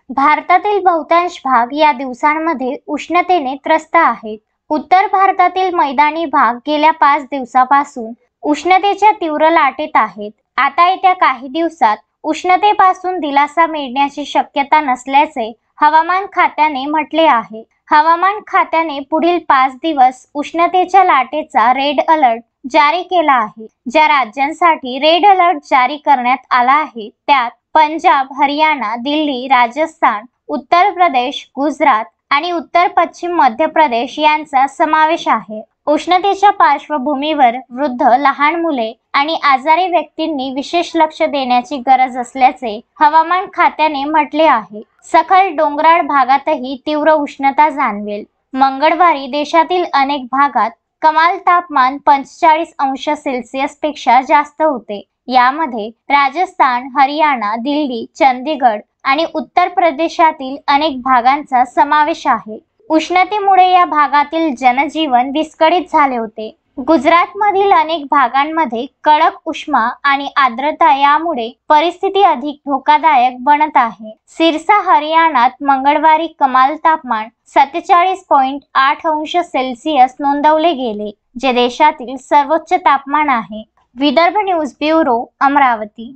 भारतातील बहुतांश भाग या दिवसांमध्ये उष्णतेने त्रस्त आहेत. उत्तर भारतातील मैदानी भाग गेल्या 5 दिवसापासून उष्णतेच्या तीव्र लाटेत आहेत. आता येत्या काही दिवसात उष्णतेपासून दिलासा मिळण्याची शक्यता नसल्याचे हवामान खात्याने म्हटले आहे. हवामान खात्याने पुढील 5 दिवस उष्णतेच्या लाटेचा रेड अलर्ट जारी केला आहे. ज्या राज्यांसाठी रेड अलर्ट जारी करण्यात आला आहे त्यात पंजाब, हरियाणा, दिल्ली, राजस्थान, उत्तर प्रदेश, गुजरात आणि उत्तर पश्चिम मध्य प्रदेश यांचा समावेश आहे. उष्णतेच्या पार्श्वभूमीवर वृद्ध, लहान मुले आणि आजारी व्यक्तींनी विशेष लक्ष देण्याची गरज असल्याचे हवामान खात्याने म्हटले आहे. सखल डोंगराळ भागातही तीव्र उष्णता जाणवेल. मंगळवारी देशातील अनेक भागात कमाल तापमान 45 अंश सेल्सिअस पेक्षा जास्त होते. यामध्ये राजस्थान, हरियाणा, दिल्ली, चंदीगड आणि उत्तर प्रदेशातील अनेक भागांचा समावेश आहे. उष्णतेमुळे या भागातील जनजीवन विस्कळीत झाले होते. गुजरातमधील अनेक भागांमध्ये कडक उष्मा आणि आर्द्रता यामुळे परिस्थिती अधिक धोकादायक बनत आहे. सिरसा, हरियाणात मंगळवारी कमाल तापमान 47.8 अंश सेल्सिअस नोंदवले गेले, जे देशातील सर्वोच्च तापमान आहे. Vidarbha news bureau, Amravati.